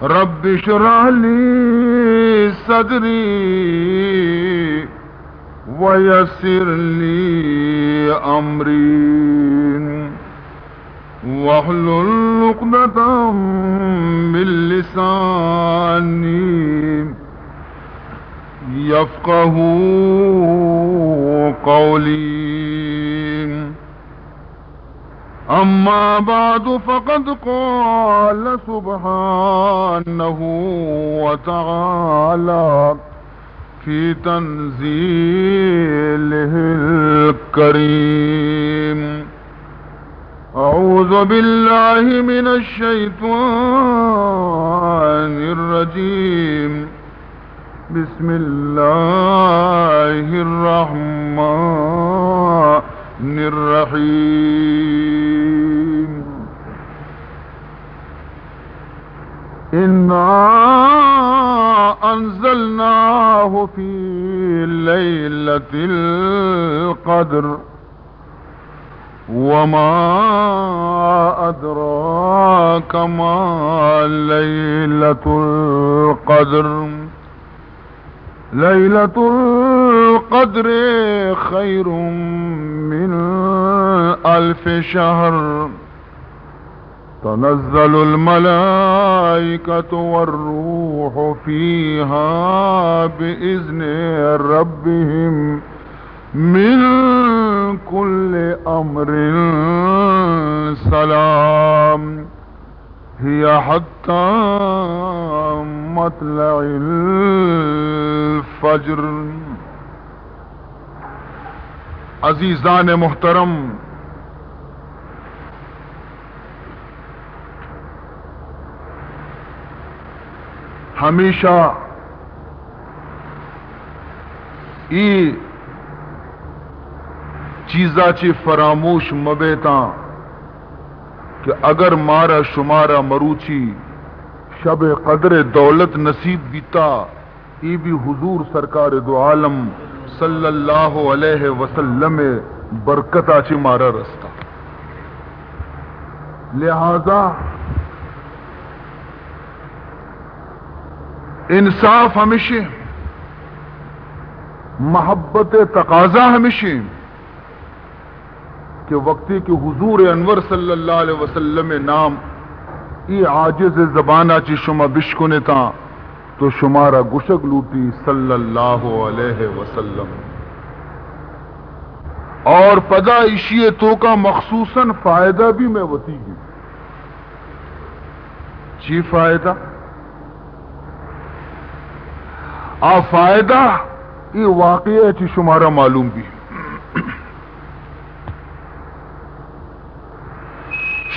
رب اشرح لي صدري ويسر لي أمري واحلل عقدة من لساني يفقهوا قولي. أما بعد فقد قال سبحانه وتعالى في تنزيله الكريم: أعوذ بالله من الشيطان الرجيم. بسم الله الرحمن الرحيم. إنا أنزلناه في ليلة القدر وما أدراك ما ليلة القدر. ليلة القدر خير من 1000 شهر. تنزل الملائكة والروح فيها بإذن ربهم من كل أمر سلام هي حتى مطلع الفجر. عزیزان محترم، ہمیشہ ای چیزا چی فراموش مبیتا کہ اگر مارا شمارا مروچی شب قدر دولت نصیب بیتا ای بھی حضور سرکار دو عالم صلی اللہ علیہ وسلم برکتا چی مارا رستا. لہذا انصاف ہمیشہ، محبت تقاضا ہمیشہ کہ وقتی کہ حضور انور صلی اللہ علیہ وسلم نام ای عاجز زبانہ چی شما بشکنے تا تو شمارا گشک لوٹی صلی اللہ علیہ وسلم. اور پدا اشیے تو کا مخصوصاً فائدہ بھی میں وتی گی. چی فائدہ؟ فائدہ یہ واقعہ چی شمارا معلوم بھی.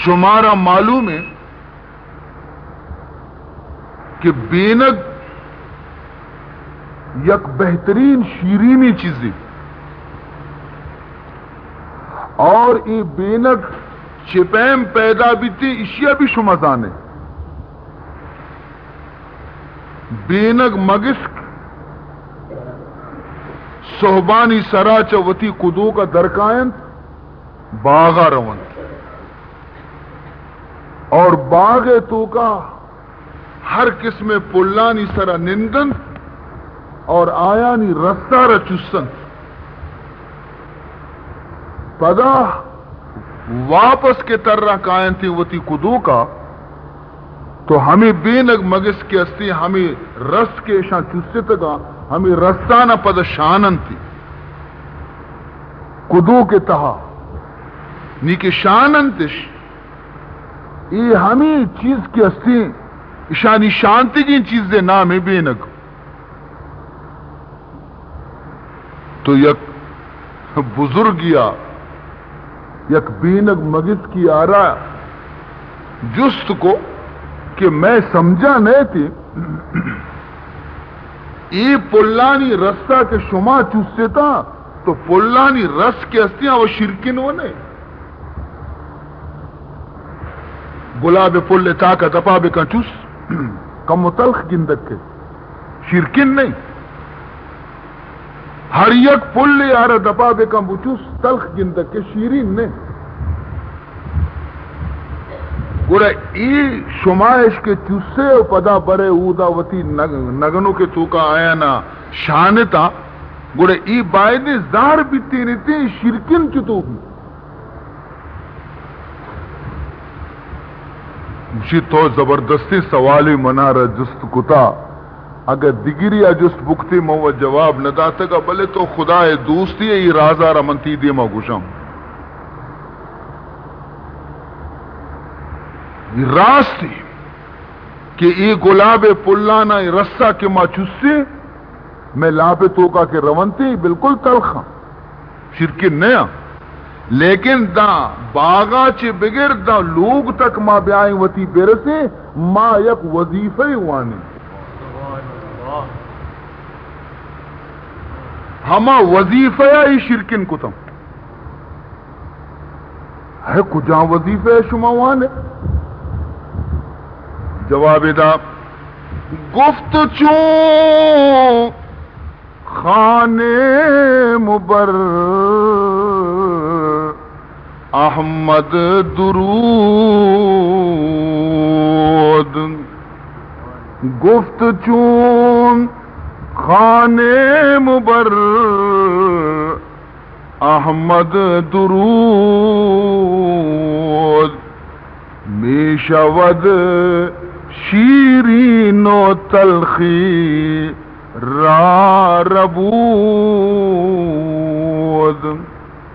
شمارا معلوم ہے کہ بینگ یک بہترین شیرینی چیزیں اور یہ بینگ چپیم پیدا بھی تھی اشیاء بھی شما جانے. بینگ مگسک صحبانی سرا چوتی قدو کا درکائن باغا رون اور باغ تو کا ہر قسم پلانی سرا نندن اور آیانی رستہ رچسن پدا واپس کے ترہ کائن تھی وتی قدو کا تو ہمیں بینگ مگس کے استی ہمیں رس کے شاں چستے گا ہمیں رستانہ پد شانن تھی قدو کے تہا نیک شانن تش یہ ہمیں چیز کی استی اشانی شانتی کی چیزیں نام ہے بینگ. تو یک بزرگیا یک بینگ مگس کی آرا جست کو کہ میں سمجھا نہیں تھی یہ پلانی رستہ کے شما چوستے تھا تو پلانی رس کے ہستیاں وہ شرکن وہ نہیں. گلاب پل تاکہ دپا بے کا چوس کم و تلخ گندک کے شرکن نہیں. ہر یک پل یار دپا بے کا بچوس تلخ گندک کے شیرین نہیں. گوڑا ای شمائش کے چسے و پدا برے اودا وتی نگنو کے توکا آیا نا شانتا گوڑا ای باید زار بیتی نیتی شرکن چطو بھی مجھے تو زبردستی سوالی منارا جست کتا اگر دگری جست بکتی مو جواب نہ داتا گا بلے تو خدا دوستی ای رازا رمنتی دی ما گوشم راستی کہ ای گلاب پلانا رسا کے ما چسے میں لاپے توکا کے رونتی بالکل تلخا شرکن نیا لیکن دا باغا چے بغیر دا لوگ تک ما بیائیں وتی برسے ما یک وظیفہ وانی ہما وظیفہ ای شرکن کتم ہے کجا وظیفہ شما وانے جواب دا گفت چون خانے مبر احمد درود گفت چون خانے مبر احمد درود می شود شیرین و تلخی را ربود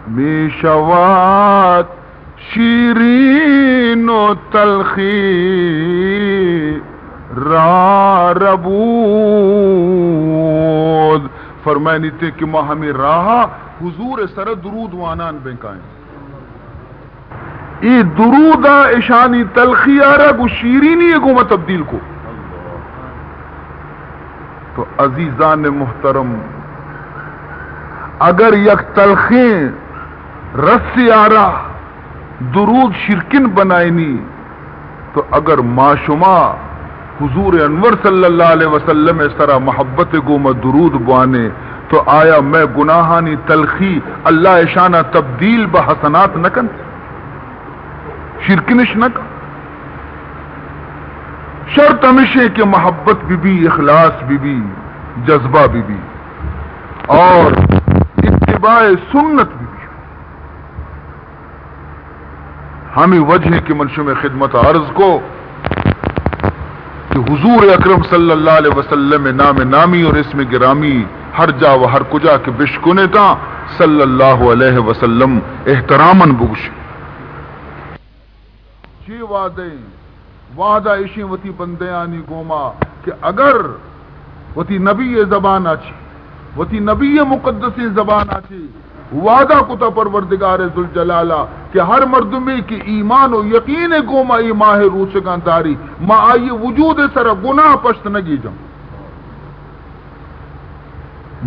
می شود شیرین و تلخی را ربود فرمائنی تھے کہ ماں ہمیں راہا حضور سر درود وانان بینکائیں ای درودہ اشانی تلخی آرہ گو شیرینی گو میں تبدیل کو تو عزیزان محترم اگر یک تلخیں رس سے آرہ درود شرکن بنائنی تو اگر ما شما حضور انور صلی اللہ علیہ وسلم اس طرح محبت گو میں درود بوانے تو آیا میں گناہانی تلخی اللہ اشانہ تبدیل بحسنات نکن شرکنش نہ شرط ہمیشہ کہ محبت بھی اخلاص بھی جذبہ بھی اور اتباع سنت بھی ہمیں وجہ کی منشو میں خدمت عرض کو کہ حضور اکرم صلی اللہ علیہ وسلم نام نامی اور اسم گرامی ہر جا و ہر کجا کے بشکنے تا صلی اللہ علیہ وسلم احتراماً بگش چی وعدہ اشی وتی بندیانی گوما کہ اگر وتی نبی زبان آچی وتی نبی مقدس زبان آچی وعدہ کتا پروردگار ذوالجلالہ کہ ہر مردمی کی ایمان و یقین گوما ای ماہ روچگان تاری ما آئی وجود سر گناہ پشت نگی جم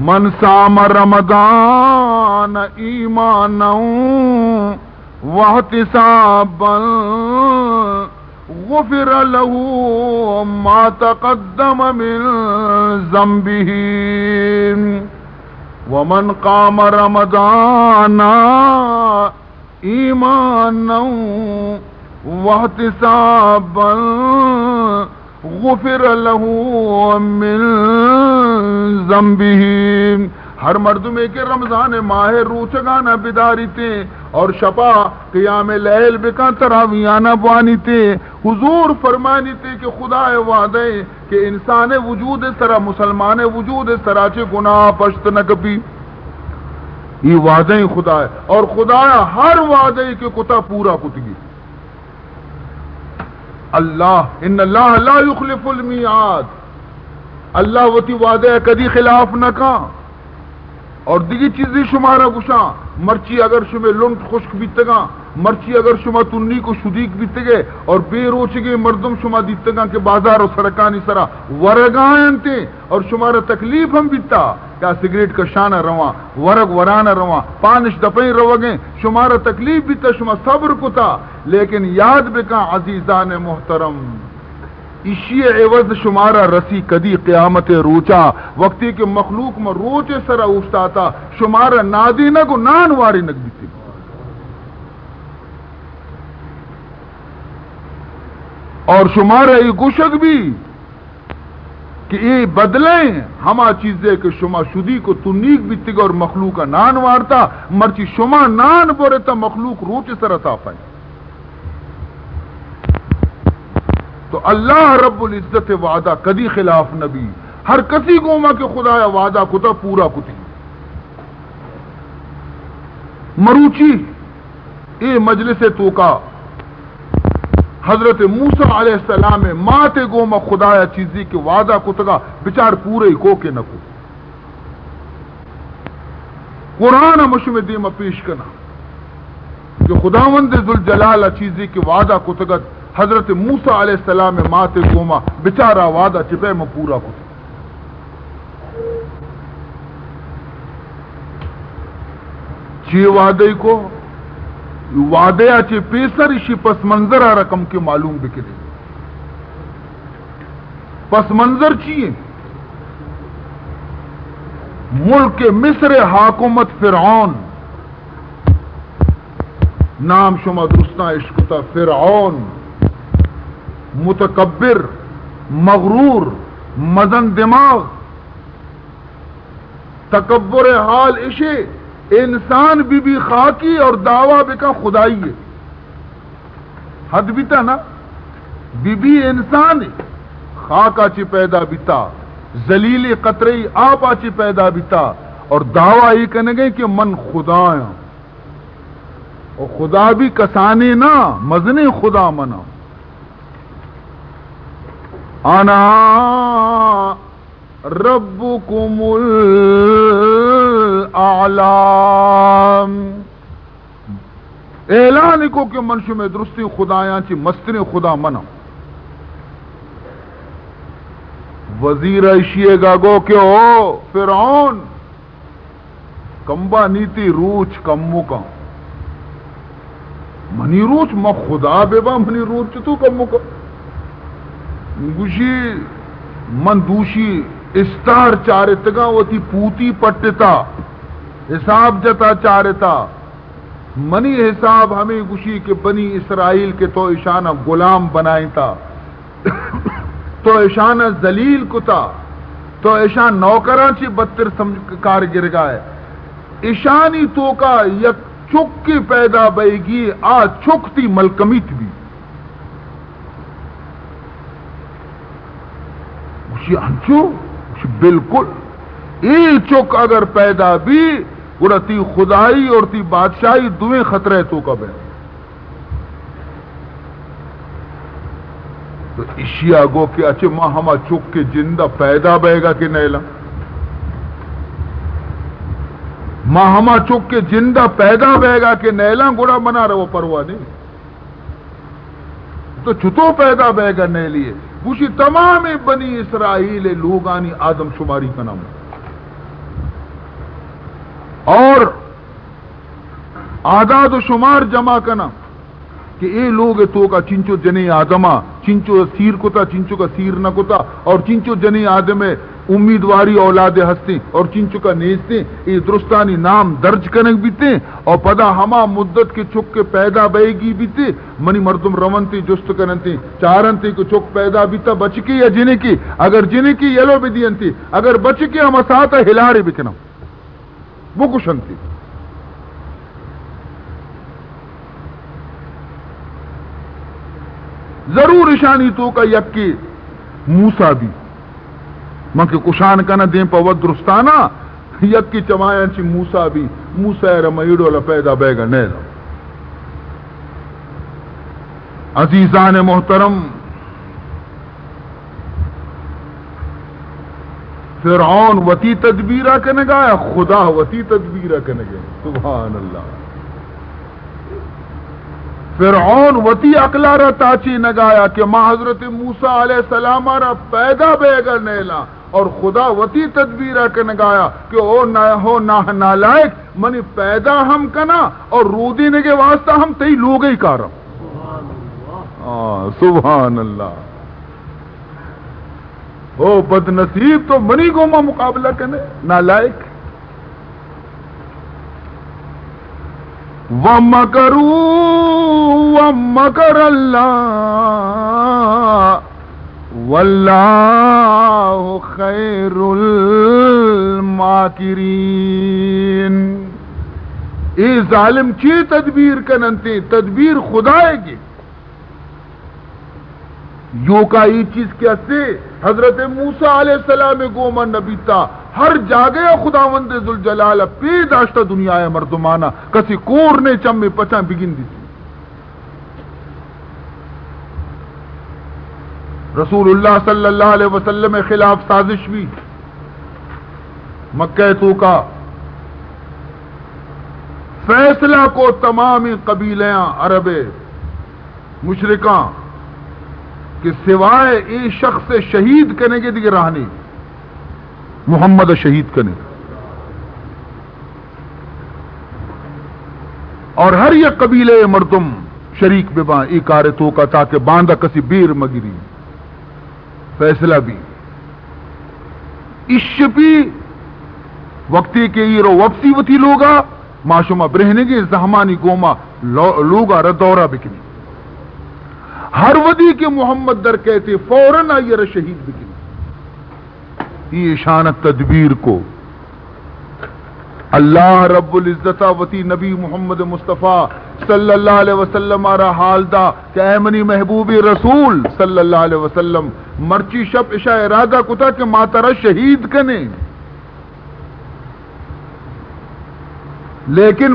من سام رمضان ایمانا واحتسابا غفر له ما تقدم من ذنبه ومن قام رمضان ایمانا واحتسابا غفر له من ذنبه ہر مردمے کے رمضان ماہ روچگانہ بداری تے اور شپا قیام لیل بکا تراویانہ بوانی تے حضور فرمانی تے کہ خدا وعدے کہ انسان وجود سرا مسلمان وجود سرا چے گناہ پشت نہ کبھی یہ وعدے خدا ہے اور خدا ہر وعدے کے کتا پورا کتگی اللہ ان اللہ لا یخلف المیعاد اللہ وتی وعدے کدی خلاف نہ کا اور دیگی چیزیں شمارا گشا مرچی اگر شمیں لنٹ خشک بیتگا مرچی اگر شما تنی کو شدیق بیتگے اور بے روچگے مردم شما دیتگا کہ بازار و سرکانی سرا ورگائن تے اور شمارا تکلیف ہم بیتا کیا سگریٹ کا شانہ رواں ورگ ورانہ رواں پانش دپیں روگیں شمارا تکلیف بیتا شما صبر کتا لیکن یاد بکا عزیزان محترم اسی عوض شمارا رسی کدی قیامت روچا وقتی کے مخلوق میں روچے سرا اوشتا تھا شمارا نادی نگو نان واری نگ بیتی اور شمارہ ای گوشک بھی کہ ای بدلیں ہما چیزیں کہ شما شدی کو تنیک بیتگ اور مخلوق نان وارتا مرچی شما نان بورتا مخلوق روچ سرطا پائیں. تو اللہ رب العزت وعدہ کدی خلاف نبی ہر کسی گوما کہ خدایا وعدہ کتا پورا کتی. مروچی اے مجلس توکا حضرت موسیٰ علیہ السلام ماتے گوما خدایا چیزی کے وعدہ کتگا بچار پورے کو کے نکو. قرآن مشم دیما پیش کنا کہ خداوند ذوالجلال چیزی کے وعدہ کتگا حضرت موسیٰ علیہ السلام ماتے گوما بچارا وعدہ چپے میں پورا کتا. چی وعدے کو وعدے چی پیسر اسی پس منظر رقم کے معلوم بکنے. پس منظر چیئے ملک مصر حاکمت فرعون نام شما درستہ عشقتا فرعون متکبر مغرور مزن دماغ تکبر حال اشے انسان بی خاکی اور دعویٰ بکا خدائی ہے. حد بیتا نا بی انسان خاکا چی پیدا بیتا ذلیل قطرئی آپا چی پیدا بیتا اور دعویٰ یہ کہنے گئے کہ من خدا ہے اور خدا بھی کسانے نا مزنے خدا منا. انا ربکم اعلام اعلان کو کہ منش میں درستی خدایاں چی مستن خدا منا. وزیر اشیے گا گو کہ او فرعون کمبا نیتی روچ کمو کا منی روچ ما خدا بے با منی روچ تو کمو کا گوشی من دوشی استار چارتگا وتی پوتی پٹتا حساب جتا چارتا منی حساب ہمیں گوشی کے بنی اسرائیل کے تو اشانہ غلام بنائیں تا تو اشانہ ذلیل کتا تو اشان نوکران چی بدتر کار گر گائے اشانی تو کا یک چک کی پیدا بے گی آ چکتی ملکمیت بھی اسی انچو بالکل ای چک اگر پیدا بھی گوڑا تی خدائی اور تی بادشاہی دویں خطرے تو کب ہے. تو اشیا گو کہ اچھے ماں ہما چک کے جندہ پیدا بے گا کہ نیلا ماں ہما چک کے جندہ پیدا بے گا کہ نیلا گوڑا بنا رہا وہ پرواہ نہیں تو چھتو پیدا بے گا نیلیے پوچھی تمام بنی اسرائیل لوگانی آدم شماری کا نام اور آداد و شمار جمع کنا کہ اے لوگ تو کا چنچو جنی آدمہ چنچو سیر کتا چنچو کا سیر نہ کتا اور چنچو جنی آدم امیدواری اولاد ہستے اور چنچو کا نیستے یہ درستانی نام درج کنک بیتے اور پدا ہما مدت کے چک کے پیدا بے گی بیتے منی مردم رونتے جست کرنتے چارنتے کو چک پیدا بیتا بچ کے یا جنے کی اگر جنے کی یلو بھی دینتے اگر بچ کے ہم ساتا ہلارے بکنا وہ کشنتے ضرور اشانی تو کا یک کے موسیٰ بھی ماں کے کشان کا نہ دیں پود درستانا یک کی چمائن چی موسیٰ بھی موسیٰ رمیڑو لپیدا بیگا نیلا. عزیزان محترم فرعون وتی تدبیرہ کنے گا یا خدا وتی تدبیرہ کنے گا سبحان اللہ. فرعون وتی اقلارہ تاچی نگایا کہ ماں حضرت موسیٰ علیہ السلام را پیدا بیگر نیلا اور خدا وتی تدبیرہ کے نگایا کہ او نہ ہو نالائق منی پیدا ہم کنا اور رو دینے کے واسطہ ہم تی لوگ ہی کارا. سبحان اللہ. او بد نصیب تو منی کو ماں مقابلہ کنے نالائق. وَمَكَرُوا وَمَكَرَ اللَّهُ واللہ خیر الماکرین. اے ظالم چی تدبیر کننتے تدبیر خدائے گی. یو کا یہ چیز کیا سے حضرت موسیٰ علیہ السلام گوما نبی تا ہر جاگے خداوند ذوالجلال پی داشتا دنیا مردمانا کسی کور نے چم میں پچھا بگن دی تھی. رسول اللہ صلی اللہ علیہ وسلم خلاف سازش بھی مکہ تو کا فیصلہ کو تمام قبیلیاں عرب مشرکاں کہ سوائے ای شخص سے شہید کرنے کے دیگر راہ نہیں. محمد شہید کرنے اور ہر یہ قبیلے مردم شریک بے باں ای کار تو کا تاکہ باندھا کسی بیر مگری فیصلہ بھی اشپی وقتی کے ایرو وپسی وتی لوگا معشومہ برہنے گے زہمانی گوما لوگا ردورہ بکنی ہر ودی کے محمد در کہتے فوراً آئیے شہید بکنی. یہ شانت تدبیر کو اللہ رب العزت وتی نبی محمد مصطفیٰ صلی اللہ علیہ وسلم آرہ حال دا کہ اے منی محبوب رسول صلی اللہ علیہ وسلم مرچی شب عشاء ارادہ کتا کہ ماترہ شہید کنے لیکن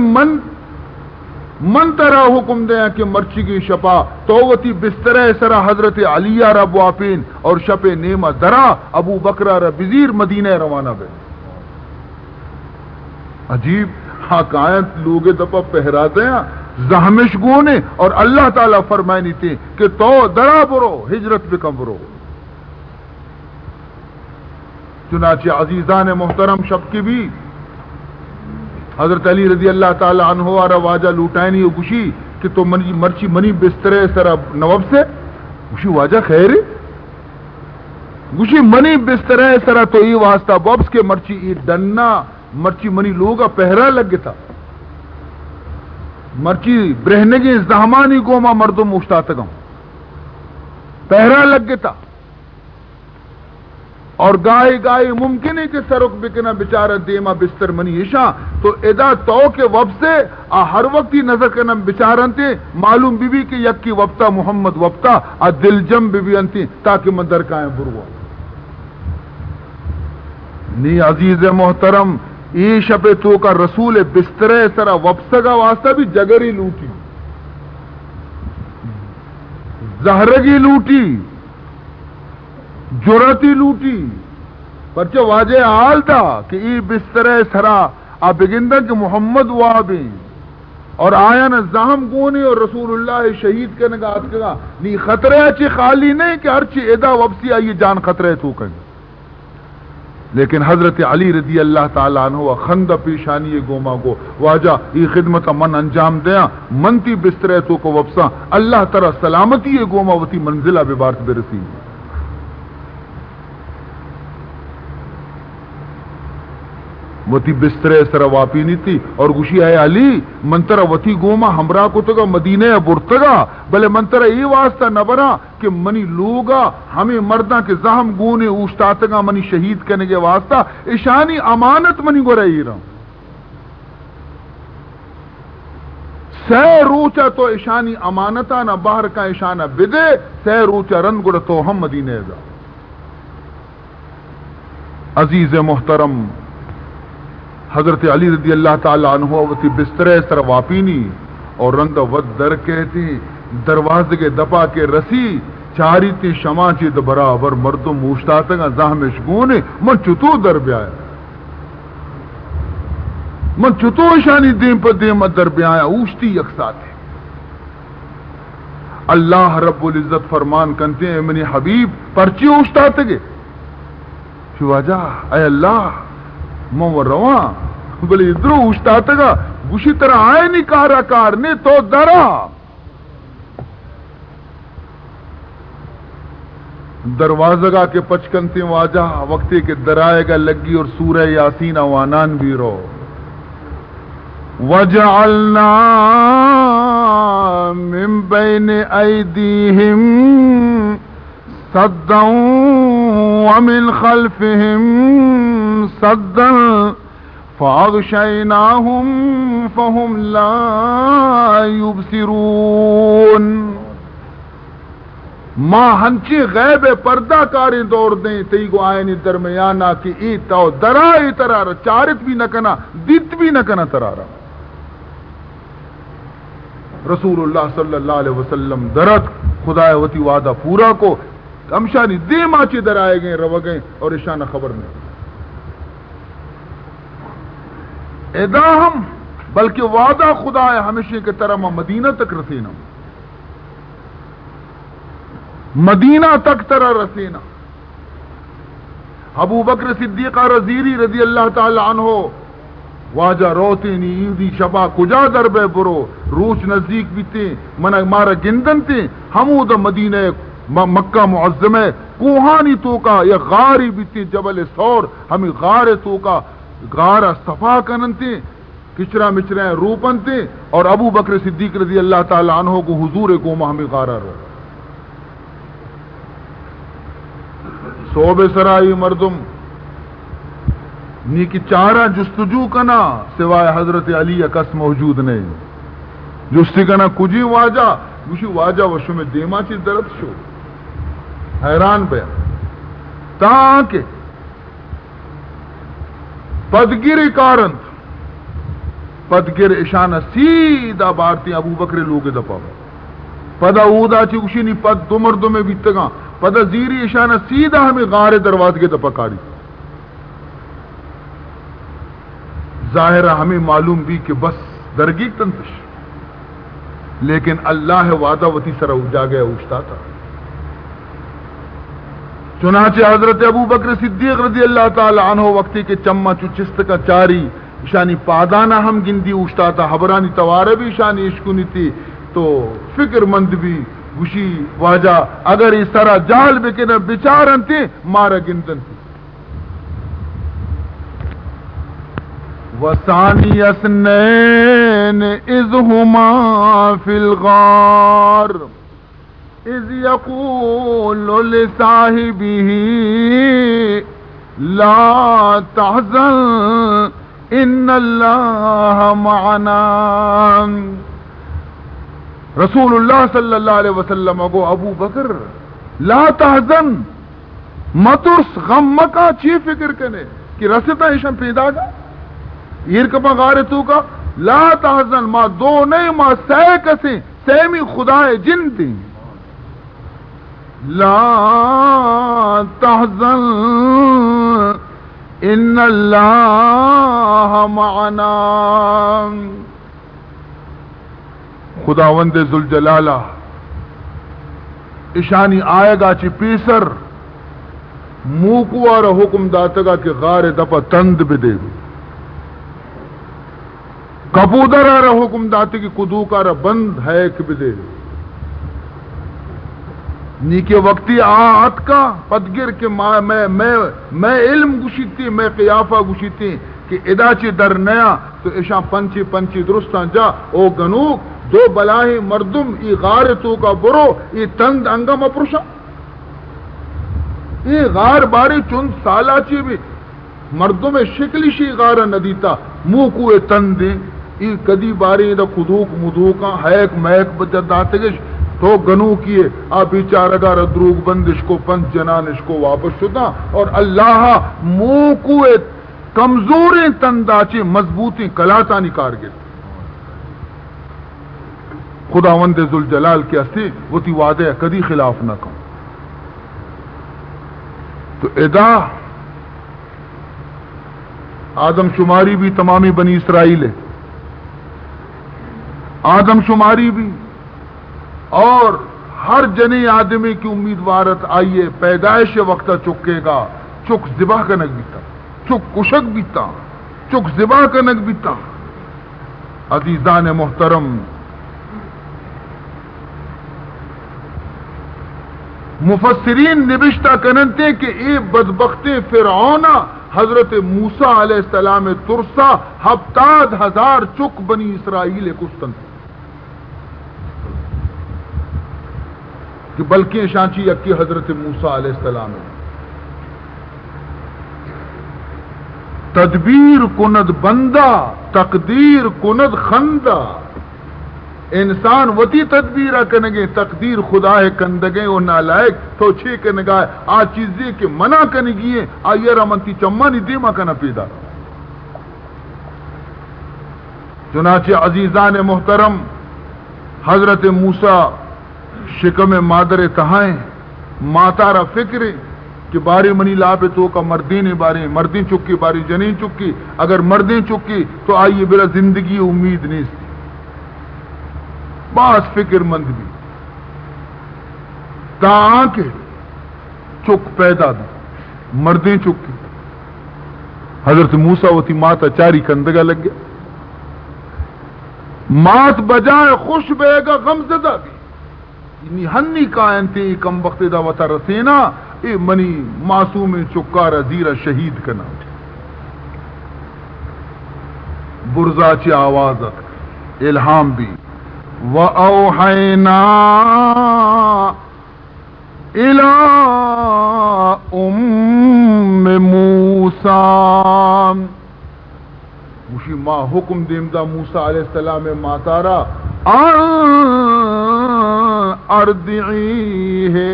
من ترا حکم دیا کہ مرچی کی شپا تووتی بسترہ سرا حضرت علیہ رب واپین اور شپ نیمہ درا ابو بکرہ رب وزیر مدینہ روانہ بے. عجیب حقائق لوگ دپا پہراتے ہیں زہمش گونے اور اللہ تعالیٰ فرمائنی تھے کہ تو درا برو ہجرت بکم برو. چنانچہ عزیزان محترم شب کی بھی حضرت علی رضی اللہ تعالی عنہ آرہ واجہ لوٹائنی گوشی کہ تو مرچی منی بسترے سرا نوب سے گوشی واجہ خیر گوشی منی بسترے سرا تو ای واسطہ بوبس کے مرچی ای ڈننا مرچی منی لوگا پہرا لگ گتا مرچی برہنگی زہمانی گوما مردم اشتاتگم پہرا لگ گتا اور گائے گائے ممکن ہے کہ سرک بکنا بچارہ دیما بستر منی عشاء تو ادا تو کے وب سے ہر وقت ہی نظر کرنا بچارن تے معلوم بی بی کہ یک کی وقتا محمد وقتا دل جم بی بی انتی تاکہ مندر کائیں بروا نی. عزیز محترم ای شب تو کا رسول بسترے سرا وبسگا واسطہ بھی جگری لوٹی زہرگی لوٹی جرتی لوٹی پرچہ واجہ حال تھا کہ ای بسترے سرا آپ بگندہ کہ محمد وابیں اور آیا نہ زہم گونی اور رسول اللہ شہید کرنے کا آت کہا نی خطرے اچھی خالی نہیں کہ ہر چی ادا وبسی آئیے جان خطرے تو کہیں. لیکن حضرت علی رضی اللہ تعالیٰ عنہ خندہ پیشانی گوما کو واجہ ای خدمت من انجام دیا منتی بسترے تو کو وبسا اللہ تعالی سلامتی گوما وتی منزلہ ببارت برسی. وتی بسترے سر واپی نہیں تھی اور گوشی آئے علی منترہ وتی گوما ہمراہ کو تگا مدینہ برتگا بلے منترہ ای واسطہ نبرا کہ منی لوگا ہمیں مردہ کے زہم گونے اوشتاتگا منی شہید کرنے کے واسطہ اشانی امانت منی گو رہی رہا سہ روچا تو اشانی امانتا نہ باہر کا اشانہ بدے سہ روچا رن گو تو ہم مدینہ دا. عزیز محترم حضرت علی رضی اللہ تعالی عنہ وتی بسترے سر واپینی اور رند ود در کہتی دروازے کے دپا کے رسی چاری تی شما چی برابر مردم موشتاتگا زہمش گونے من چتو در بیایا من چتو شانی دیم پر دیم در بیایا اوشتی یکسات ہے. اللہ رب العزت فرمان کنتے ہیں منی حبیب پرچی اوشتاتگے شواجہ اے اللہ من رواں بلے ادھر اوشتاتگا گوشی طرح آئے نہیں کارا کار نے تو درا دروازگا کے پچکنتے واجہ وقتے کے درائے گا لگی اور سورہ یاسین وانان بھی رو وَجَعَلْنَا مِن بَيْنِ أَيْدِيهِمْ صدا ومن خلفهم صدا فاغشيناهم فهم لا يبصرون. ماں ہنچی غیب پردہ کاری دور دیں تی گو آئینی درمیانا کی ایتاو درائی ترارا چارت بھی نہ کنا دیت بھی نہ کنا ترارا. رسول اللہ صلی اللہ علیہ وسلم درد خدا وتی وعدہ پورا کو ہمشانی دے ماچی درائے گئے رو گئے اور اشانہ خبر نہیں ادا ہم بلکہ وعدہ خدا ہے ہمیشہ کے طرح مدینہ تک رسینا مدینہ تک طرح رسینا. ابو بکر صدیق رضیری رضی اللہ تعالی عنہ واجہ روتے نی ایدی شبا کجا دربے برو روچ نزدیک بھی تھے من مارا گندن تھے ہمود مدینہ مکہ معظمہ کوہانی تو کا یا غاری بھی تھے جبل سور ہمیں غار تو کا غارہ صفا کنن تھے کچرا مچرا روپن تھے اور ابو بکر صدیق رضی اللہ تعالی عنہ کو حضور کو ہمیں غارہ رو صوب سرائی مردم نی کی چارہ جستجو کنا سوائے حضرت علی کس موجود نہیں جستی کنا کجی واجہ گوشی واجہ وشو میں دیما چی درد شو حیران پہ تاکہ پدگیری کارند پدگر اشانہ سیدھا بارتی ابو بکر لوگ دپا پدا اودا چی گوشی نی پد دو مردوں میں بیتگاں پدا زیری اشانہ سیدھا ہمیں غار درواز کے دپا کاری. ظاہرہ ہمیں معلوم بھی کہ بس درگی تنتش لیکن اللہ وعدہ وتی سرہ جا گیا اوشتا تھا. چنانچہ حضرت ابو بکر صدیق رضی اللہ تعالی عنہ وقتی کے چمہ چست کا چاری شانی پادانہ ہم گندی اوشتا تھا حبرانی توارہ بھی شانی عشقنی تھی تو فکر مند بھی گوشی واجہ اگر اس طرح جال بکنے بچارن تھے مارا گندن تھی. وَثَانِيَ اثْنَيْنِ إِذْ هُمَا فِي الْغَارِ إِذْ يَقُولُ لِصَاحِبِهِ لَا تَحْزَنْ إِنَّ اللَّهَ مَعَنَا. رسول اللہ صلی اللہ علیہ وسلم کو ابو بکر لا تحزن مترس غم مکا چی فکر کنے کہ رستا ایشم پیدا گا ایرکپا غارے تو کا لا تحزن ما دو نہیں ما سہ کسیں سیمی خدا جن دیں لا تحزن ان اللہ معنا. خداوند ذوالجلالہ اشانی آئے گا چی پیسر موکوار حکم داتا گا کہ غار دپا تند بدے کپودر آ رہا حکم داتے کی کدو کا رہا بند ہے کہ بدے نیکے وقتی آت کا پدگر کے میں علم گشیتی میں قیافہ گشیتی کہ ادا چی در نیا تو اشان پنچی درستان جا او گنوک دو بلاہی مردم ای غار تو کا برو ای تند انگم اپرشا ای غار باری چند سالا چی بھی مردم شکلی شی غار ندیتا مو کوئے تند ای کدی باری دا خدوک مدوکا حیک محک بجداتگش تو گنو کیے آ بیچارہ گا ردروگ بندش کو پنچ جنانش کو واپس شدہ اور اللہ مو کوئے کمزوری تنداچی مضبوطی کلاتانی کارگر خداوند ذوالجلال کے اسی وہ تی وعدے کدی خلاف نہ کہوں. تو ادا آدم شماری بھی تمامی بنی اسرائیل ہے آدم شماری بھی اور ہر جنے آدمی کی امیدوارت آئیے پیدائش وقتہ چکے گا چک ذبح کنک بیتا چک کشک بیتا چک ذبح کنک بیتا. عزیزان محترم مفسرین نبشتہ کننتے کہ اے بدبخت فرعون حضرت موسیٰ علیہ السلام ترسا 70,000 چک بنی اسرائیل کشتن کہ بلکہ شانچی یکی حضرت موسیٰ علیہ السلام تدبیر کند بندہ تقدیر کند خندہ انسان وتی تدبیر کنگے تقدیر خدا ہے کندگے اور نالائق تو چھے کنگائے آ چیزیں کہ منع کنگی ہیں آئیے رمنتی چمانی دیما کنا پیدا چنانچہ عزیزان محترم حضرت موسیٰ شکم مادر تہائیں ماتارا فکر کہ باری منی لا پہ تو کا مردین بارے مردیں چکی باری جنین چکی اگر مردیں چکی تو آئیے بلا زندگی امید نہیں تھی باس فکر مند بھی تا کے چک پیدا دی مردیں چکی حضرت موسیٰ ہوتی ماتا چاری کندگا لگ گیا مات بجائے خوش بے گا غم زدہ بھی انی ہنی کائن تی کم وقت دا وطا رسینا اے منی معصوم چکارا زیرہ شہید کنا برزا چی آوازت الہام بھی وَأَوْحَيْنَا إِلَىٰ أُمِّ مُوسَىٰ مشی ماں حکم دیم دا موسیٰ علیہ السلام ماتارا اردعی ہے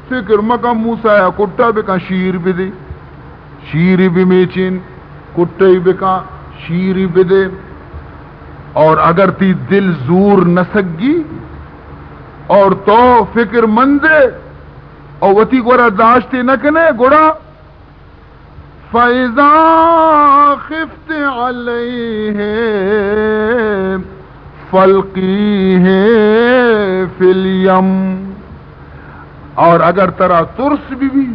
فکر مکا موسیٰ کٹا بکا شیر بدے شیری بمیچین کٹی بکا شیری بدے اور اگر تی دل زور نسگی اور تو فکر مندے اور وتی گورا داشتی نکنے گوڑا فَإِذَا خِفْتِ عَلَيْهِ فَالْقِيهِ فِي الْيَمِّ اور اگر ترا ترس بھی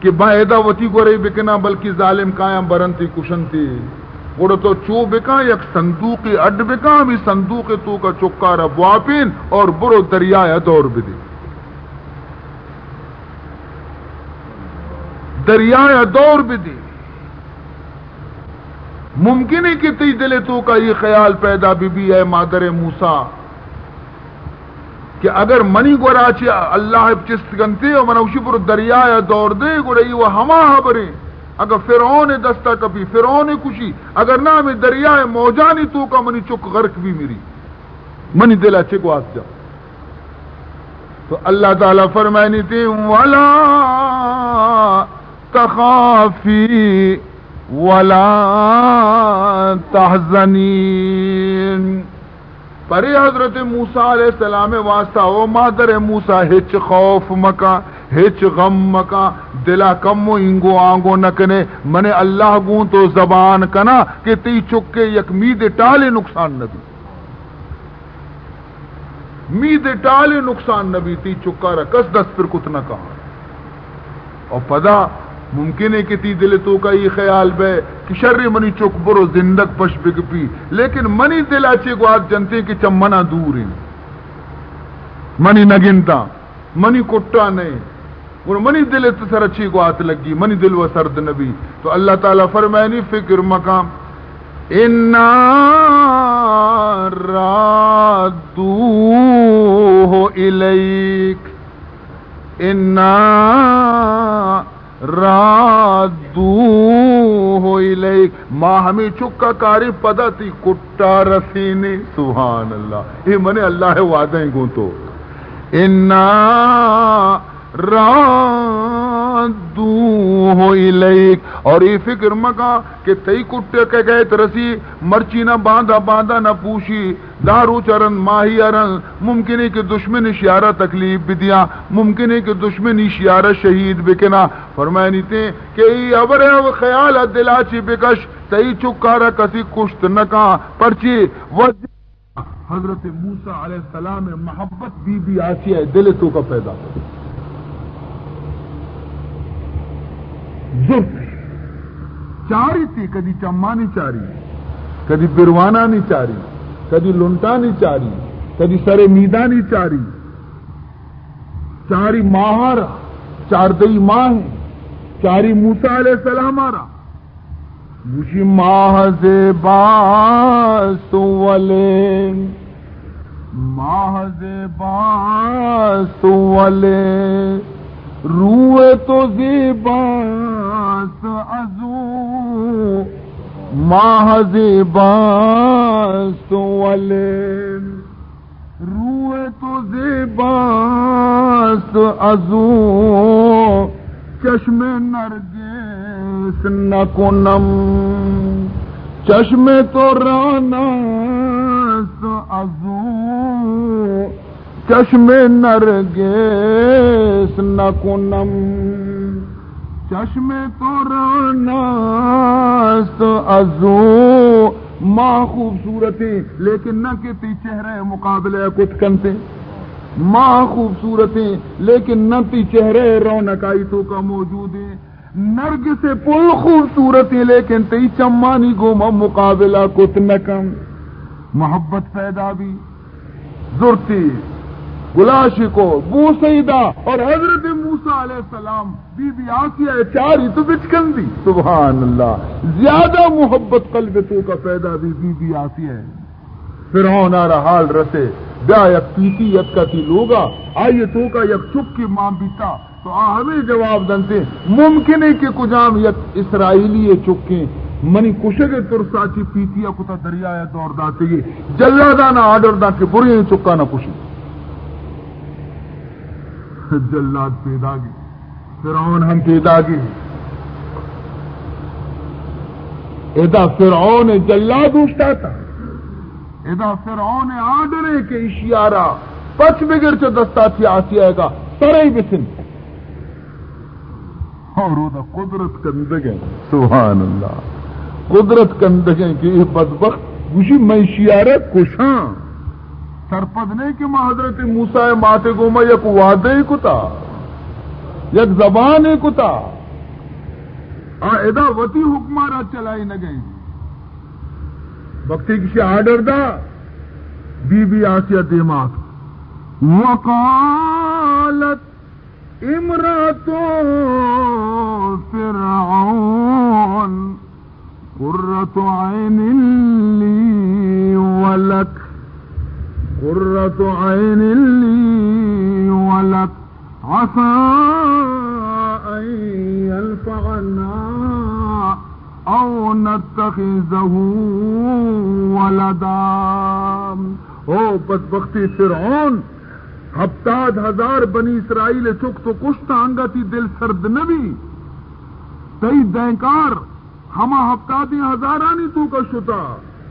کہ باعدہ وتی گورے بکنا بلکہ ظالم قائم برنتی کشنتی گوڑا تو چو بکا یک صندوقی اڈ بکا بھی صندوق تو کا چکارا بواپین اور برو دریائے دور بدی دریائے دور بدی ممکن ہے کہ تی دل تو کا یہ خیال پیدا بھی ہے مادر موسیٰ کہ اگر منی گورا چی اللہ چست گنتے اور منوشی پر دریائے دور دے گوڑا یہ وہ ہما حبریں اگر فرعون دستا کبھی فرعون کشی اگر نہ میں دریائے موجانی تو کا منی چک غرق بھی میری منی دل اچھے کو آس جا تو اللہ تعالیٰ فرمائنی تھی وَلَا تَخَافِي وَلَا تَحْزَنِينَ پری حضرت موسیٰ علیہ السلام واسطہ او مادر موسیٰ ہچ خوف مکا ہچ غم مکا دلا کم انگو آنگو نکنے منے اللہ گون تو زبان کنا کہ تی چکے یک مید ٹالے نقصان نبی مید ٹالے نقصان نبی تی چکا رکس دست پر کتنا کہا اور پدا ممکن ہے کہ تی دل تو کا یہ خیال بے کہ شر منی چک برو زندگ پش بگ پی لیکن منی دل اچھے کو آج جنتے کہ چمنا دور ہیں منی نگنتا منی کٹا نہیں اور منی دل سر اچھی کو آت لگی منی دل و سرد نبی تو اللہ تعالیٰ فرمائنی فکر مقام اِنَّا رَادُّوهُ إِلَيْكَ اِنَّا رَادُّوهُ إِلَيْكَ ماں ہمیں چکا کاری پدا تی کٹا رسینے سبحان اللہ یہ منے اللہ ہے وعدہ ہی گوں تو اِنَّا رَادُّوهُ إِلَيْكَ اور یہ فکر مکا کہ تئی کٹے کے گئے ترسی مرچی نہ باندھا باندھا نہ پوشی دارو چرن ماہی ارن ممکن ہے کہ دشمن اشیارہ تکلیف بھی دیا ممکن ہے کہ دشمن اشیارہ شہید بکنا فرمائنی تے کہ یہ ابر خیال دلاچی بکش تئی چکارہ کسی کشت نکا پرچی حضرت موسیٰ علیہ السلام محبت بی بی آسیہ دل تو کا پیدا چاری تھی کدی چمانی چاری کدی بروانا نہیں چاری کدی لنٹا نہیں چاری کدی سر میدانی چاری چاری ماہارا چار دئی ماہ چاری موسیٰ علیہ السلام آرا مجھے ماہ زیبا سولے محض باس والے روئے تو زیباس ازو محض باس والے روئے تو زیباس ازو چشم نرگس نہ کنم چشم تو راناس ازو چشم نرگس نہ کنم چشم تو راناس ازو ماں خوبصورتیں لیکن نہ کہتی چہرے مقابلے کچھ کنتے ماں خوبصورتیں لیکن نہ تی چہرے رونقائی تو کا موجود ہے نرگ سے پل خوبصورتیں لیکن تی چمانی گوما مقابلہ کت نکم محبت پیدا بھی زرتی گلاشی کو بو سیدہ اور حضرت موسیٰ علیہ السلام بی بی آسیہ چاری تو بچکن دی سبحان اللہ زیادہ محبت قلب تو کا پیدا بھی بی بی آسیہ ہے فرعون آرہ حال رسے بیا یک پیتی یک کا تی لوگا آئیے تو کا یک چک کی ماں بیتا تو ہمیں جواب دنتے ممکن ہے کہ کجام یک اسرائیلی چکیں منی کشگ ترساچی پیتیا کتا دریائے دور داتے گی جلادانا آڈر دا کہ بری چکا نہ کشی جلاد پیدا گی فرعون ہم پیدا گی ادا فرعون جلاد اوشتا تھا ادا فرعون آڈرے کے اشیارہ پچ بگر چو دستا تھی آسیہ گا سرے بسن اور دا قدرت کندگیں سبحان اللہ قدرت کندگیں کہ یہ بدبخت گوشی میں اشیارہ کشاں سرپدنے کے ماں حضرت موسیٰ ماتے گوما یک وعدے کتا یک زبان کتا ادا وتی حکمارہ چلائی نہ گئی وقتی کسی آڈر دا بی بی آسیہ دیمات وقالت امرأة فرعون قرة عين لي ولك قرة عين لي ولك عسى أن ينفعنا أو نتخذه ولدا او بدبختی فرعون ہفتاد ہزار بنی اسرائیل چک تو کشتا آنگا تی دل سرد نبی تئی دینکار ہما ہفتادی ہزارانی تو کا شتا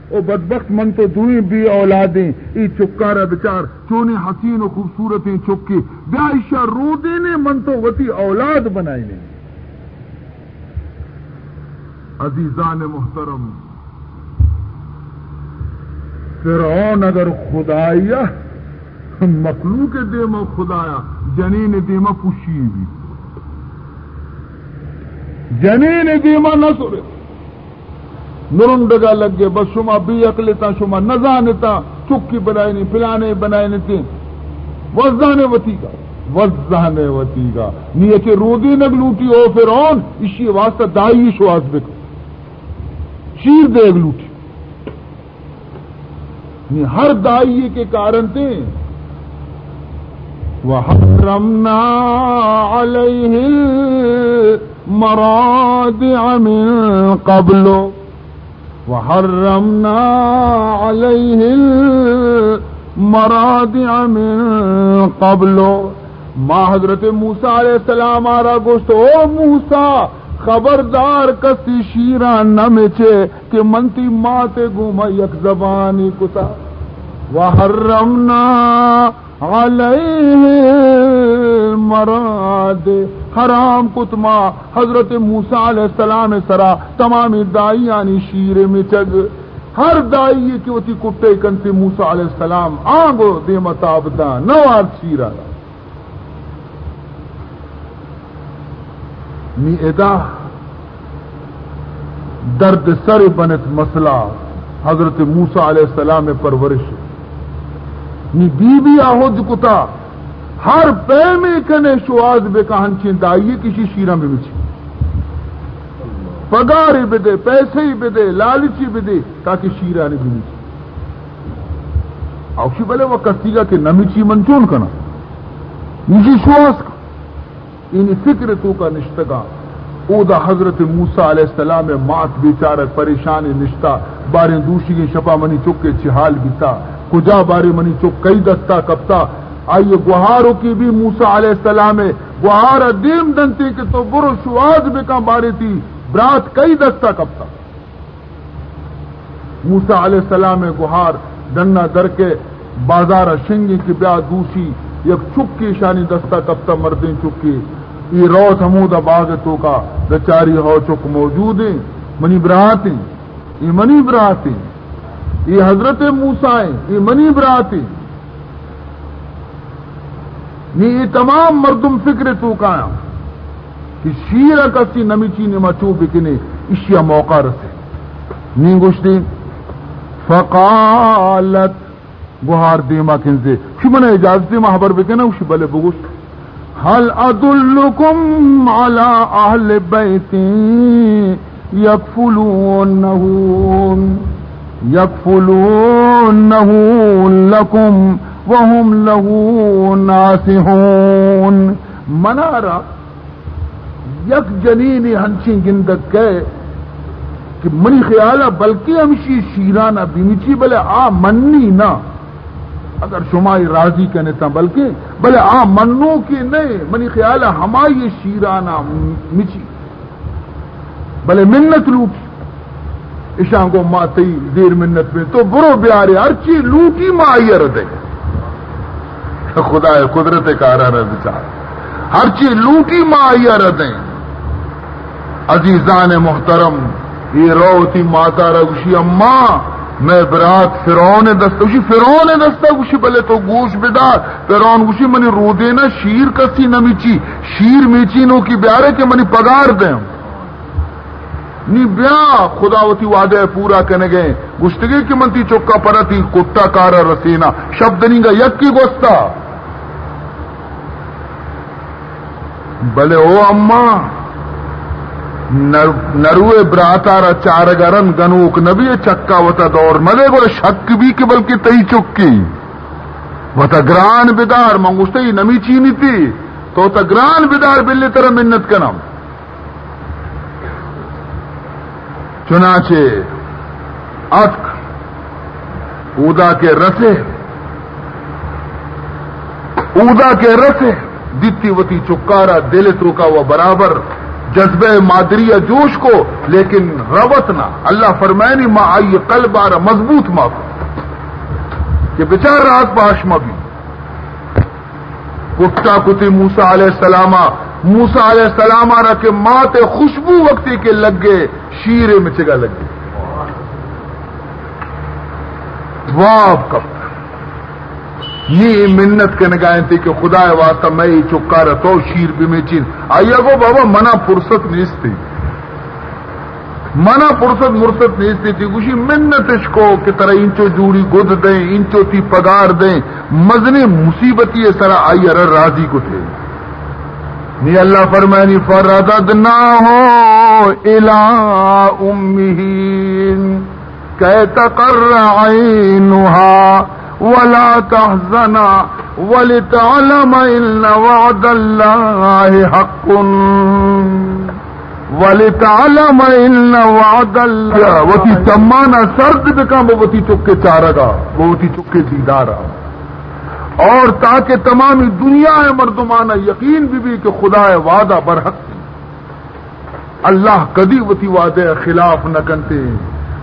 او بدبخت من تو دوئیں بھی اولادیں ای چکارا بچار چونے حسین و خوبصورتیں چکی بیائشہ رو دینے من تو وتی اولاد بنائینے عزیزان محترم فرعون اگر خدایا مخلوق دیما خدایا جنین دیما پوشی بھی جنین دیما نہ سورے نرندگا لگ گئے بس شما بھی اقلتا شما نزانتا چکی بنائی نہیں پلانے بنائی نہیں تھی وزانے وتی گا نیچے رودی نگلوٹی او فرعون اسی واسطہ دائی شواز بک شیر دیگ لوٹی ہر دائی کے کارن تھے وَحَرَّمْنَا عَلَيْهِ الْمَرَادِعَ مِنْ قَبْلُ وَحَرَّمْنَا عَلَيْهِ الْمَرَادِعَ مِنْ قَبْلُ ماں حضرت موسیٰ علیہ السلام آرہ گوشت او موسیٰ خبردار کسی شیران نہ مچے کہ منتی ماتے گوما یک زبانی کتا وحرمنا علیہ مراد حرام کتما حضرت موسیٰ علیہ السلام سرا تمامی دائیانی شیر میں چگ ہر دائی کی ہوتی کٹے کنتی موسیٰ علیہ السلام آنگو دے مطابدہ نوار شیرہ نی ادا درد سر بنت مسئلہ حضرت موسیٰ علیہ السلام پرورش نی بی بی آہد کتا ہر پے میں کنے شواز بے کہنچین دائیے کسی شیرہ میں بچی پگاری بدے پیسے ہی بدے لالچی بدے تاکہ شیرہ نے بھی بچی اوشی بلے وہ کسیگا کہ نمیچی منچون کنا نجی شواس کا اینی فکر تو کا نشتگا او دا حضرت موسیٰ علیہ السلام مات بیچارت پریشان نشتا باریں دوشی کی شپا منی چکے چہال بیتا کجا بارے منی چک کئی دستا کپتا آئیے گوہاروں کی بھی موسیٰ علیہ السلام گوہار دیم دنتی کہ تو برو شواز بکا بارے تھی برات کئی دستا کپتا موسیٰ علیہ السلام گوہار دننا در کے بازار شنگی کی بیا دوشی یک چکی شانی دستا کپتا مردیں چکی یہ روت حمود باغ تو کا دچاری ہو چک موجود ہیں منی براتیں یہ منی براتیں یہ حضرت موسیٰ ہیں یہ منی براتیں یہ تمام مردم فکر تو کا کہ شیرہ کسی نمی چینی مچو بکنے اشیا موقع رسے نہیں گوشتی فقالت گوہار دیما کنزے شی منہ اجازت دیما حبر بکنے وشی بلے بگوشت هل ادلکم علی اہل بیت یکفلونہ لکم وهم له ناصحون منارا یک جنینی ہنچیں گندک گئے کہ منی خیالہ بلکہ ہمشی شیرانہ بیمیچی بلے آ منی نہ اگر شمائی راضی کہنے تا بلکہ بلے آ منو کی نہیں منی خیالہ ہمائی شیرانہ مچی بلے منت لوٹی اشان کو ماتی دیر منت میں تو برو بیارے ہرچی لوٹی ماں آئیر دے خدا قدرت کارا رہ بچار ہر چیز لوٹی ماں آئیا ردیں عزیزان محترم یہ روتی ماتا رگوشی اماں میں برات فرعون دستا گوشی فرعون دستا گوشی بلے تو گوش بدار فرعون گوشی منی رو دینا شیر کسی نمیچی شیر میچینوں کی بیارے کہ منی پگار دیں نی بیا خداوتی وعدہ پورا کہنے گئے گشتگی کی منتی چکا پرتی کتا کارا رسینا شبد نہیں گا یک کی گوستا بلے او اماں نروے براتارا چارگرن گنوک نبی چکا وطا دور ملے گو شک بھی کہ بلکہ تئی چکی وطا گران بدار منگوشتے نمی چینی تھی تو تا گران بدار بلی طرح منت کنم چنانچہ اتک اودا کے رسے دیتی وتی چکارا دل تو کا وہ برابر جذبہ مادریہ جوش کو لیکن روت نہ اللہ فرمائنی ماں آئی قلب آرہ مضبوط ماں کو کہ بچار رات باشمہ بھی کتا کتی موسیٰ علیہ السلام آرہ کہ ماں تے خوشبو وقتی کے لگ گئے شیرے میں چگا لگ گئے واب کب یہ منت کے نگاہیں تھی کہ خدا واسطہ میں ہی چکا رہا تو شیر بھی میں چین آئیا گو بابا منع فرصت نیستی منع فرصت مرصت نیستی تھی گوشی منتش کو کہ طرح انچو جوڑی گد دیں انچو تھی پگار دیں مزنے مصیبتی سرا آئیا رہا راضی کو تھے نی اللہ فرمائنی فرددناہو الى امہین کہ تقر عینہا ولا تحزن ولتعلم ان وعد الله حق ولتعلم ان وعد الله وتی تمانا سرد بکم وتی چکے چارگا وتی چکے دیدارا اور تاکہ تمامی دنیا ہے مردمانہ یقین بھی کہ خدا وعدہ برحق اللہ کدی وتی وعدے خلاف نہ کنتے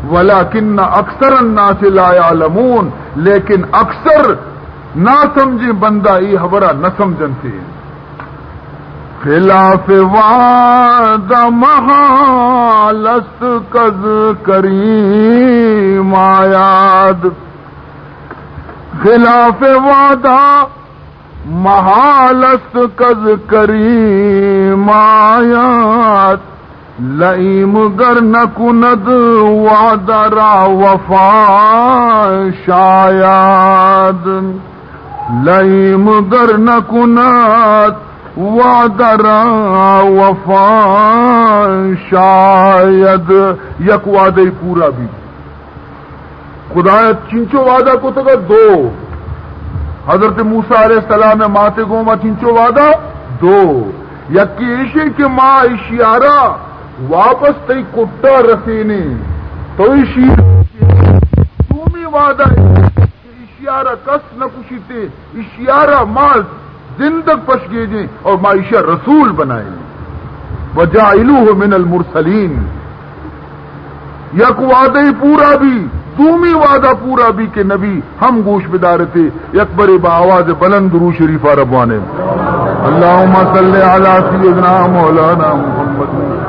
ولیکن اکثر الناس لا یعلمون لیکن اکثر نہ سمجھے بندہ یہ خبرہ نہ سمجھنتے خلاف وعد محالست کز کریم آیاد خلاف وعدہ محالست کز کریم آیاد لئیم گر نکند وعد را وفا شاید لئیم گر نکند وعد را وفا شاید یک وعدہ پورا بھی خدا چنچو وعدہ کو تک دو حضرت موسیٰ علیہ السلام ماتے گوما چنچو وعدہ دو یکی ایشی کہ ماں اشیارہ واپس تی کٹا رسینے تو تومی وعدہ اشیارہ کس نہ کشیتے اشیارہ ماں زندگ پش گیجیں اور ماں اشیاء رسول بنائیں وجعلوہ من المرسلین یک وعدہ پورا بھی دومی وعدہ پورا بھی کہ نبی ہم گوش بدارتے یکبر بآواز بلند درود شریف ربوانے اللہم صلی علی سیدنا مولانا محمد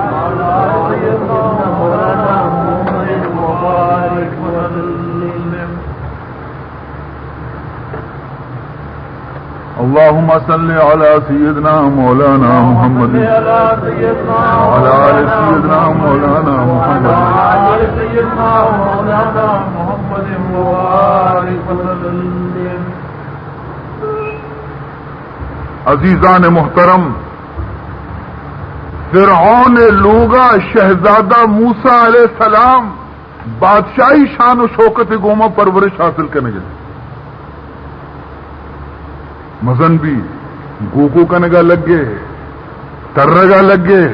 اللهم صل على سيدنا مولانا محمد وعلى آل سيدنا مولانا محمد عزیزان محترم، فرعون لوگا شہزادہ موسیٰ علیہ السلام بادشاہی شان و شوکت گوما پرورش حاصل کرنے گئے مزن بھی گوکو کا نگاہ لگ گئے ترگا لگ گئے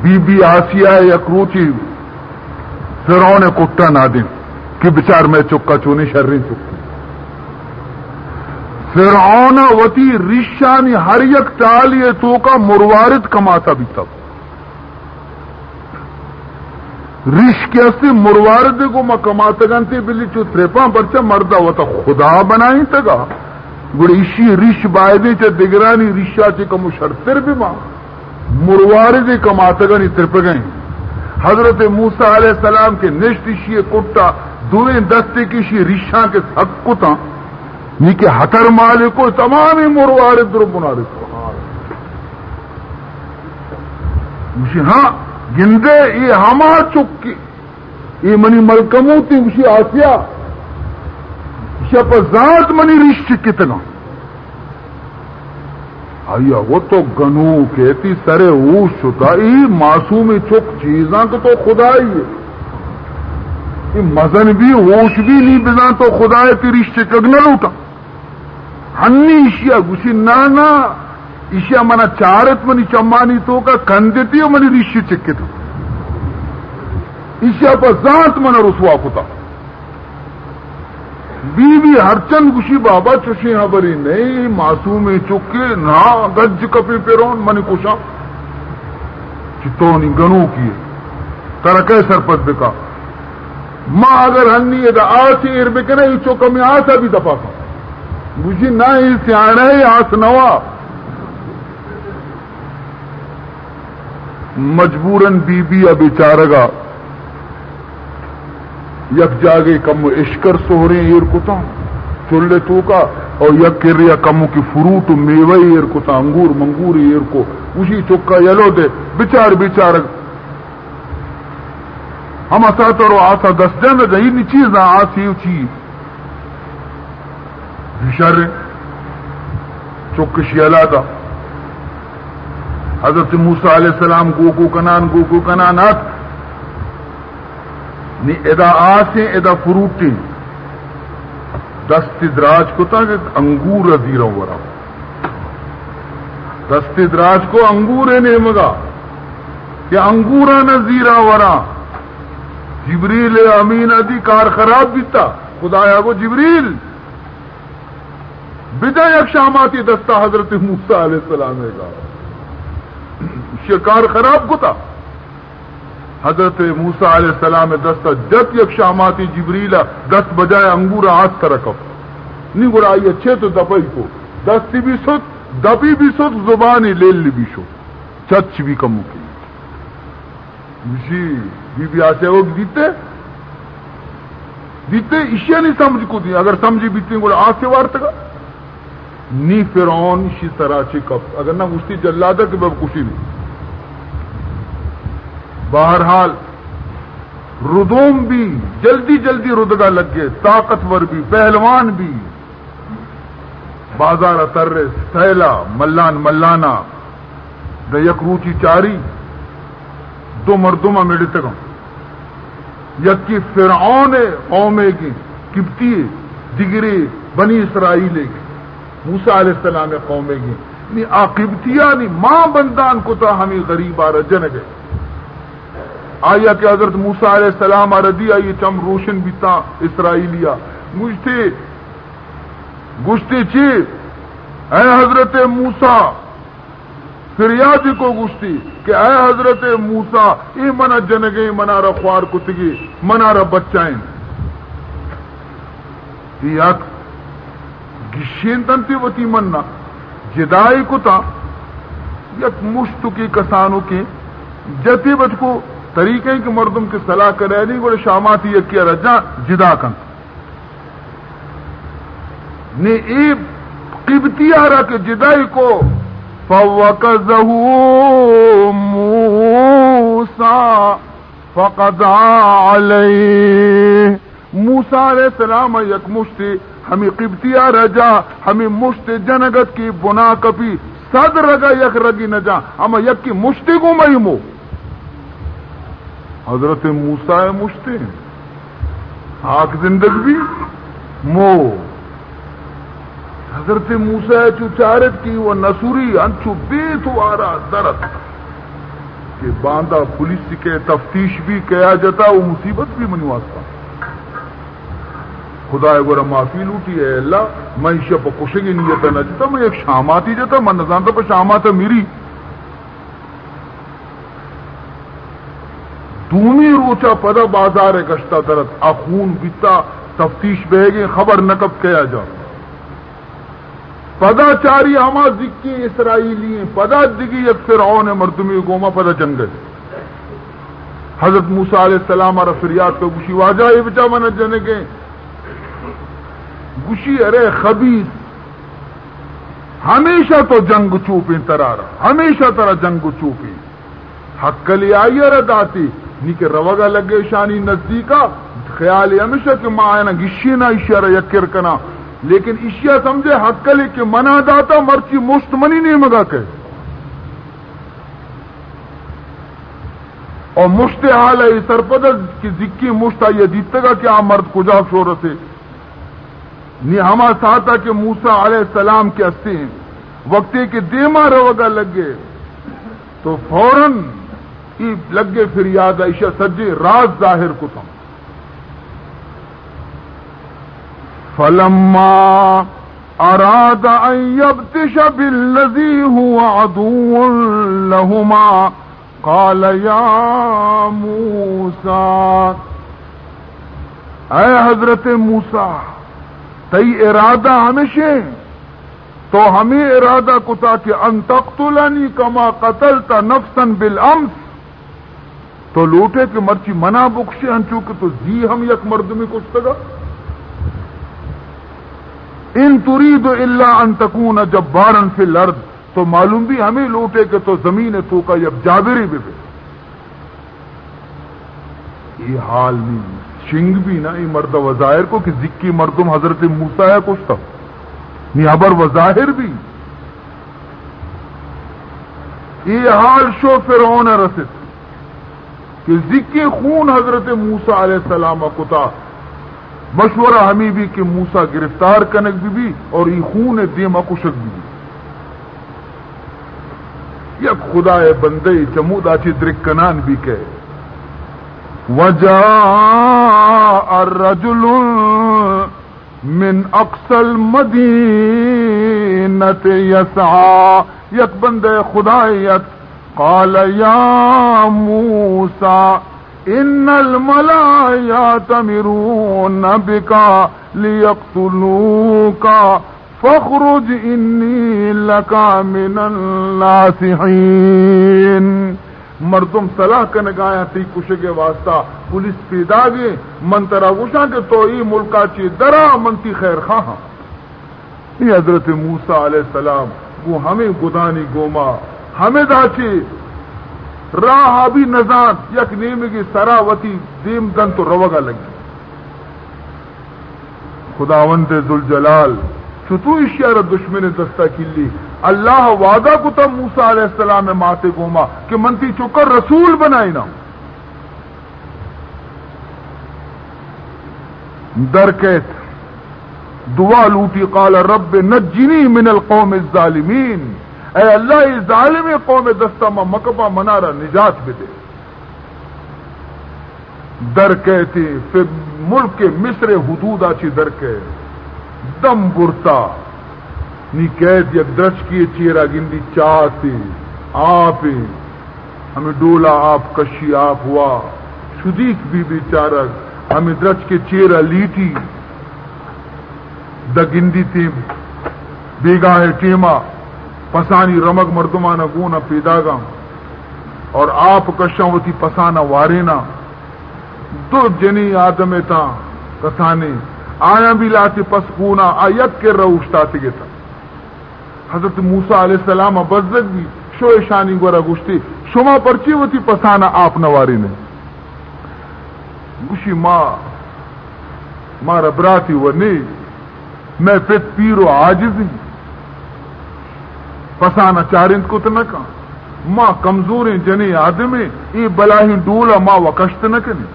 بی بی آسیہ یکروچی فرعون کٹا نہ دیں کہ بچار میں چکا چونی شرری چکی فرعون وتی رشانی ہر یک ٹالیے تو کا مروارد کماتا بھی تب رش کے اسی مروارد کو میں کماتا گنتی بلی چو تریپاں پرچہ مردہ ہوتا خدا بنائی تگا گوڑی اسی رش بائدی چا دگرانی رشا چی کمو شرطر بھی ماں مروارد کماتا گنی ترپ گئیں حضرت موسیٰ علیہ السلام کے نشت شیئے کٹا دوئیں دستے کی شیئے رشاں کے سک کتا نی کہ ہتر مالے کو تمامی مروارد در بنارد کو مجھے ہاں گندے یہ ہما چکی یہ منی ملکمو تی مجھے آسیا شپ ذات منی ریش چکی تگا آیا وہ تو گنو کہتی سرے اوش شتا یہ معصومی چک چیزاں کو تو خدا ہی ہے یہ مزن بھی ہوش بھی نہیں بزاں تو خدا ہے تی ریش چکگ نہ لوٹا ہنی اشیا گوشی نانا اشیا منا چارت منی چمانی تو کا کندتی و منی ریشی چکے تو اشیا پر ذات منا رسوا کتا بی بی ہرچن گوشی بابا چوشی خبری نہیں معصومی چکے نا گج کپی پیرون منی کشا چتونی گنو کیے ترکے سرپت بکا ماں اگر ہنی ادا آسی ایر بکنے یہ چوکا میں آسا بھی دفاع کا مجھے نہ ہی سیاح ہے آس نوا مجبوراً بی بی اب بیچارگا یک جاگے کم اشکر سوہرے ایر کتا چلے تو کا اور یک کر رہا کم کی فروٹ میوے ایر کتا انگور منگور ایر کو اسی چکا یلو دے بیچارگ ہم اسا رو آسا دس جن جہی چیز نہ آسی چیز شر چک شیلا تھا حضرت موسیٰ علیہ السلام گوکو کنانات نی ادا آسیں ادا فروٹیں دست دراج کو تھا کہ انگور زیرہ ورا دست دراج کو انگور نے مگا کہ انگورا نہ زیرہ ورا جبریل امین ادی کار خراب بھی تھا خدایا وہ جبریل بدا یک شاماتی دستہ حضرت موسیٰ علیہ السلام کا شکار خراب کو تھا حضرت موسیٰ علیہ السلام دستہ جت یک شاماتی جبریلا دست بجائے انگور آج ترکب نہیں گڑا آئی اچھے تو دپئی کو دستی بھی ست دبی بھی ست زبانی لیل بھی شو چچ بھی کم کی بی بی آسے وہ دیتے اشیا نہیں سمجھ کو دی اگر سمجھی بیتی گڑا آج سے وارت کا نی فرعون شی سراچی کپ اگر نہ مشتی جلادہ کہ بب کشی نہیں بہرحال ردوم بھی جلدی ردگا لگ گئے طاقتور بھی پہلوان بھی بازار ترے سیلا ملانا دا یک روچی چاری دو مردمہ میڈی تک یکی فرعون قومے کی قبطی دیگری بنی اسرائیل کی موسیٰ علیہ السلام قومے کی نی آقبتیا نی ماں بندان کو تا ہمیں غریب آ رجن گئے آیا کہ حضرت موسیٰ علیہ السلام آردی آئی چم روشن بیتا اسرائیلیا گشتے چی اے حضرت موسیٰ فریادی کو گشتی کہ اے حضرت موسیٰ ای منا جنگے منا را خوار کتگی منا را بچائیں یک گشین تنتی وتی مننا جدائی کتا یک مشتو کی کسانوں کی جتی بچ کو طریقے کی مردم کی صلاح کرے نہیں گوڑے شاماتی یک کیا رجا جدا کن نے ای قبطی آرہ کے جدائی کو فَوَّكَزَهُ مُوسَى فَقَضَى عَلَيْهِ موسیٰ علیہ السلام یک مشتی ہمیں قبطی رجا ہمیں مشت جنگت کی بنا کپی صد رگا یک رگی نہ جا ہم یک کی مشتی کو مہمو حضرت موسیٰ مشتی آنکھ زندگی مو حضرت موسیٰ چو چارت کی وہ نصوری انچو بیت وارا درد کہ باندھا پولیس کے تفتیش بھی کیا جاتا وہ مصیبت بھی منواستا خدا گورا معافی لوٹی ہے اللہ میں شب کشے گی نیتا نہ جاتا میں ایک شاماتی جاتا میں نظام پر شاماتا میری دومی روچا پدا بازار گشتا درد اخون بیتا تفتیش بہ گئے خبر نکب کیا جا پدا چاری ہما ذکی اسرائیلی ہیں پدا دگی یک فرعون مردمی گوما پدا جنگل حضرت موسیٰ علیہ السلام اور فریاد کو گوشی واجہ یہ بچا منا جنگے گوشی ارے خبیث ہمیشہ تو جنگ چوپیں ترارا ہمیشہ ترا جنگ چوپیں حق کلی آئی رد آتی نیکے روگا لگے شانی نزدیکا خیال ہمیشہ کہ ماں آئینا گشی نہ اشیارہ یکر کنا لیکن اشیاء سمجھے حق کلی کہ منع داتا مرچی مشت منی نہیں مگا کہ اور مشت حال ہے سرپدر کی ذکی مشت آئی دیتے گا کہ مرد کجا شور سے نی ہما ساتھا کہ موسیٰ علیہ السلام کے ہستے ہیں وقتے کے دیما روگا لگے تو فوراً لگے پھر یاد عائشہ سجے راز ظاہر کو تھا فلما اراد ان يبطش بالذي هو عدو لهما قال يا موسى اے حضرت موسیٰ تی ارادہ ہمیشہ تو ہمیں ارادہ کتا کہ ان تقتلنی کما قتلت نفسا بالامس تو لوٹے کہ مرچی منا بخشے ہنچو کہ تو زی ہم یک مردمی کشتگا ان تريد الا ان تكون جبارا في الارض تو معلوم بھی ہمیں لوٹے کہ تو زمین تو کا یک جابری بھی یہ حال نہیں شنگ بھی نا یہ مرد وظاہر کو کہ ذکی مردم حضرت موسیٰ ہے کچھ تھا نہیں ابر وظاہر بھی یہ حال شو فرعون رسد کہ ذکی خون حضرت موسیٰ علیہ السلام کتا مشورہ ہمیں بھی کہ موسیٰ گرفتار کنک بھی اور یہ خون دیما کشک بھی یک خدا بندے چمود آچی درکنان بھی کہ وجاء الرجل من اقصى المدينة يسعى یک بندے خدایت قال يا موسى ان الملأ يأتمرون بك ليقتلوك فاخرج انی لك من الناصحین مردم صلاح کنگایا تی کشے کے واسطہ پولیس پیدا گے منترا گوشا کہ تو ای ملکا چی درا منتی خیر خواہ یہ حضرت موسیٰ علیہ السلام وہ ہمیں گدانی گوما ہمیں داچی راہ بھی نزان یک نیمگی سراوتی دیم دن تو روگا لگی خداوند ذوالجلال چتو اشیار دشمن دستا کلی اللہ وعدہ کو تب موسیٰ علیہ السلام ماتے گوما کہ منتی چکر رسول بنائی نا درکیت دعا لوٹی قال رب نجنی من القوم الظالمین، اے اللہ ای ظالم قوم دستہ ما مکبہ منارا نجات بدے. درکیتی فی ملک مصر حدود آچی درکے دم برتا نی قید یک درچ کی چیرہ گندی چاہتی آپ ہمیں ڈولا آپ کشی آپ ہوا شدیق بی چارک ہمیں درچ کے چیرہ لیٹی دا گندی تیم بیگاہ ٹیما پسانی رمگ مردمانہ گونا پیداگا اور آپ کشاوتی پسانہ وارینا دو جنی آدم تا کسانے آیا بھی لاتی پسکونا آیت کے روشتاتی گے تھا. حضرت موسیٰ علیہ السلام بزرگ بھی شو شانی گورا گوشتی شما پرچی ہوتی پسانا آپ نواری نے گوشی ماں ربراتی ورنی میں پت پیرو عاجزی پسانا چارند کو تنکا ماں کمزوریں جنی آدمی ای بلاہی ڈولا ماں وکشت نہ کنی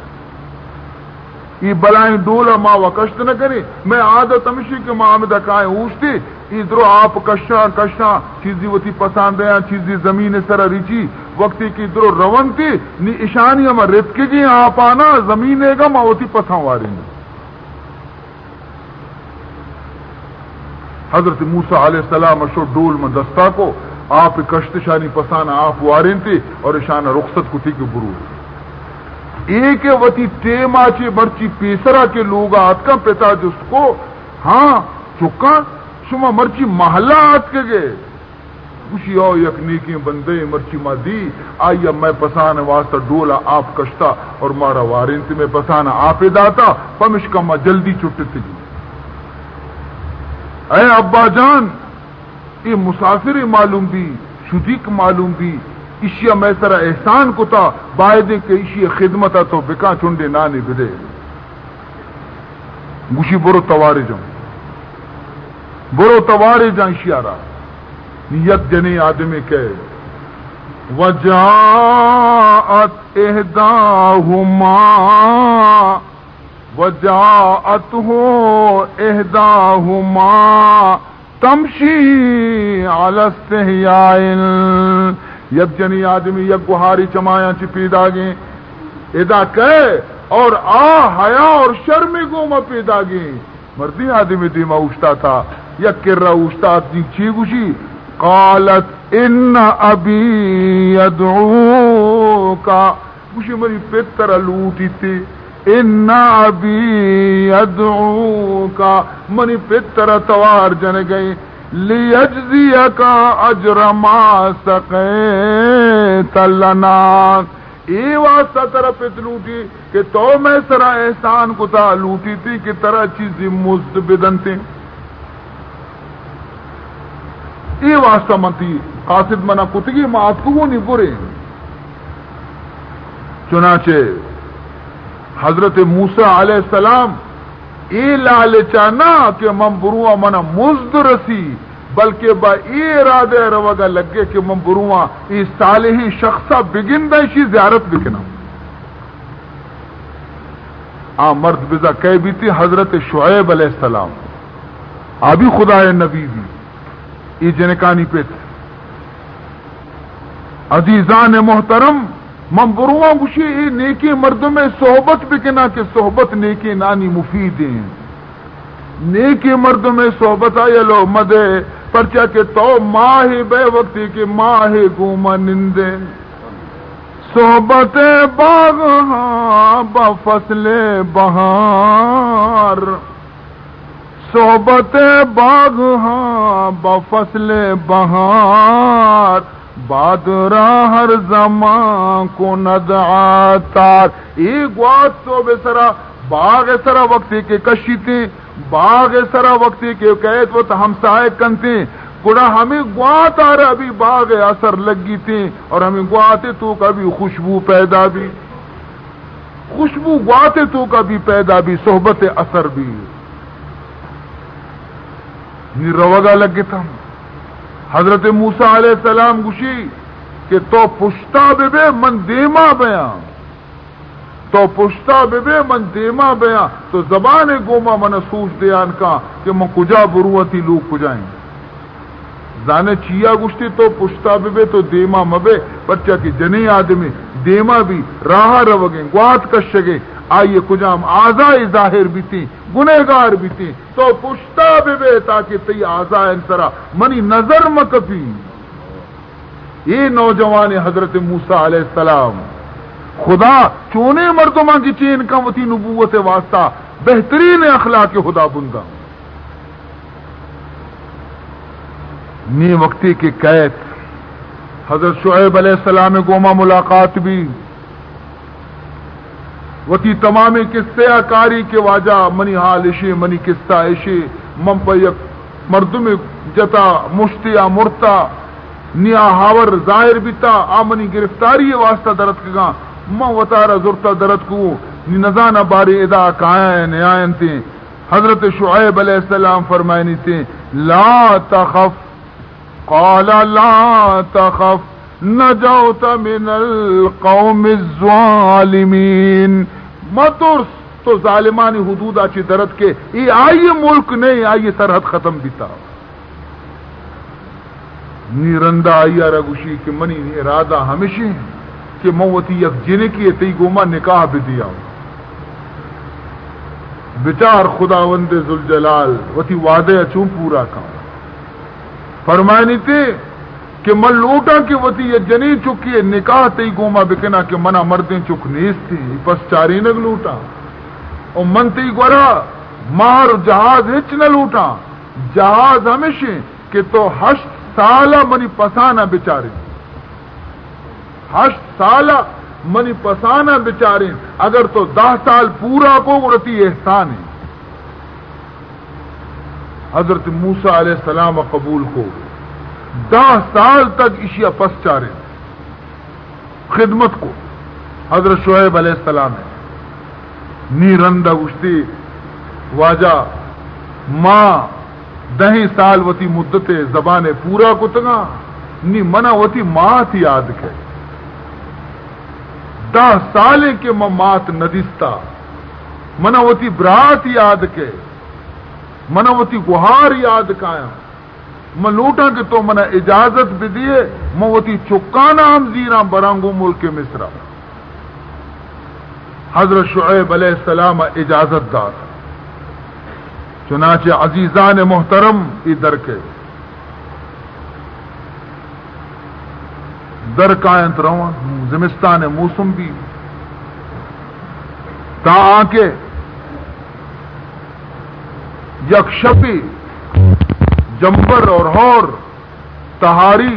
ای بلائیں ڈولا ماں وکشت نہ کرے. میں عادت ہمشی کے ماں آمدہ کائیں اوشتی ادھرو آپ کشاں چیزی وتی پسند ہیں چیزی زمین سر ریچی وقتی کی ادھرو رون تھی نی اشانی ہم رتکی گی آپ آنا زمین گا ماں وتی پساں واری نے. حضرت موسیٰ علیہ السلام اشو ڈول میں دستا کو آپ کشت شانی پسانا آپ وارین تھی اور اشانہ رخصت کتی کے برو ایک وتی ٹیما چی مرچی پیسرا کے لوگ آت کا پتا جس کو ہاں چکا شما مرچی محلہ آت کے گئے خوشی او یکنی کی بندے مرچی ما دی آئی میں پسانا واسطہ ڈولا آپ کشتا اور مارا وارین تھی میں پسانا آپ داتا پمشکا ما جلدی چھٹتی گی. اے ابا جان یہ مسافر معلوم بھی شدیق معلوم بھی اشیا میں سرا احسان کو تا باعدے کے اشیا خدمت تو بکا چنڈے نانے بدے گوشی برو توارے جان اشیا را نیت جنے آدمی کہ وجاءت احداهما تمشی علی استحیاء. یک جنی آدمی یک گہاری چمایا چی پیدا گئیں ادا کہے اور حیا اور شرمی گوما پیدا گئیں. مردی آدمی دیما اوشتا تھا یک کر رہا اوشتا دی چی گوشی قالت ان ابی یدعوکا گوشی مری پتر لوٹی تھی ان ابی یدعوکا منی پتر توار جن گئی لیجزیک اجر ما سقیت لنا. ای واسطہ طرح پت لوٹی کہ تو میں سرا احسان کو تا لوٹی تھی کہ طرح چیزی مزد بدن تھی. ای واسطہ منتی قاصد منا کتگی مات کو وہ نہیں برے. چنانچہ حضرت موسیٰ علیہ السلام ای لالچانا کہ من بروا منا مزد رسی بلکہ با ای ارادے روگا لگے کہ من بروا ای صالحی شخصا بگن دیشی زیارت بکنا. مرد بزا کہہ بھی تھی حضرت شعیب علیہ السلام آبی خدا نبی بھی ای جنکانی پہ تھے. عزیزان محترم من بروا گوشی ای نیکی مرد میں صحبت بکنا کہ صحبت نیکی نانی مفید ہیں. نیکی مرد میں صحبت آئی لو مدے پرچا کہ تو ماہ بے وقتی کہ ماہ گوما نندے صحبت باغ ہاں بفصل بہار صحبت باغ ہاں بفصل بہار بادرا ہر زمان کو ندعاتار. ایک وقت تو بے سرا باغ سرا وقتی کے کشی تھی باغ سرا وقتی کے قید وہ ہم سائے کن تھی گڑا ہمیں گوات آ رہا ابھی باغ اثر لگی تھی اور ہمیں گواتے تو کبھی خوشبو پیدا بھی خوشبو گواتے تو کبھی پیدا بھی صحبت اثر بھی یہ روگا لگے تھا. حضرت موسیٰ علیہ السلام گوشی کہ تو پشتا بے من دیما بیاں تو پشتا بے من دیما بیاں تو زبان گوما من سوچ دیان کا کہ من کجا بروتی لوگ کجائیں زانے چیا گشتی تو پشتا بے تو دیما مبے بچہ کی جنی آدمی دیما بھی راہ روگیں گوات کشگے آئیے کجام آزائے ظاہر بھی تھی گنہگار بھی تھی تو پشتا بے تاکہ تی آزائے انسرا منی نظر مکفی. یہ نوجوان حضرت موسیٰ علیہ السلام خدا چونے مردمان کی چین کا وتی نبوت واسطہ بہترین اخلاق خدا بندہ نی وقتی کے قید حضرت شعیب علیہ السلام گوما ملاقات بھی وتی تمام قصے کاری کے واجہ منی حال اشے منی قصہ اشے من پیک مردم جتا مشتیا مرتا نیا ہاور ظاہر بیتا آمنی گرفتاری واسطہ درد کگا من وطارہ زرتا درد کو نی نزانہ باری ادا کائیں نیائن تھیں. حضرت شعیب علیہ السلام فرمائنی تھیں لا تخف قال لا تخف نجوت من القوم الظالمین مترس تو ظالمانی حدود آچی درد کے یہ آئیے ملک نہیں آئیے سرحد ختم بیتا نیرندہ آئیہ رگوشی کہ منی ارادہ ہمیشہ کہ موتی یک جنے کی تی گوما نکاح بھی دیا بچار خداوند ذوالجلال وتی وعدے چون پورا کا فرمائنی تھے کہ من لوٹا کہ وتی یہ جنی چکی نکاح تی گوما بکنا کہ منا مردیں چک نیس تھی پس چاری نگ لوٹا اور من تی گورا مار جہاز ہچ نہ لوٹا جہاز ہمیشہ کہ تو 8 سالہ منی پسانا بچاری 8 سالہ منی پسانا بچاری اگر تو 10 سال پورا کو گرتی احسان ہے. حضرت موسیٰ علیہ السلام قبول کو 10 سال تک اشیا پس چارے خدمت کو حضرت شعیب علیہ السلام ہے نی رندہ گشتی واجہ ماں 10 سال وتی مدت زبان پورا کو تگا نی منا وتی مات یاد کے 10 سالیں کے مات ندیستا منا وتی برات یاد کے منا وتی گہار یاد کایا من لوٹا کہ تو منا اجازت بھی دیے موتی چکانا ہم زیرہ برانگو ملک مصر. حضرت شعیب علیہ السلام اجازت دار چنانچہ عزیزان محترم ادھر کے در کائنت روان زمستان موسم بھی تا آنکے یک شپی جمبر اور ہور تہاری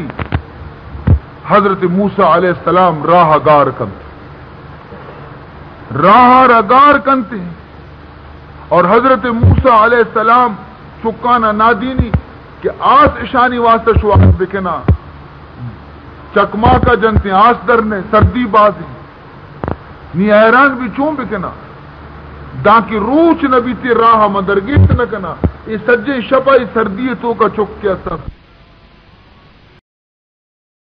حضرت موسیٰ علیہ السلام راہ گار کنتے اور حضرت موسیٰ علیہ السلام چکانا نادینی کہ آس اشانی واسطہ شواہد بکنا چکما کا جنتے آس درنے سردی بازی نی حیران بھی چون بکنا داکی روچ نبی تی راہ مدرگیت نہ کنا یہ سجے شپا سردی تو کا چک کیا سب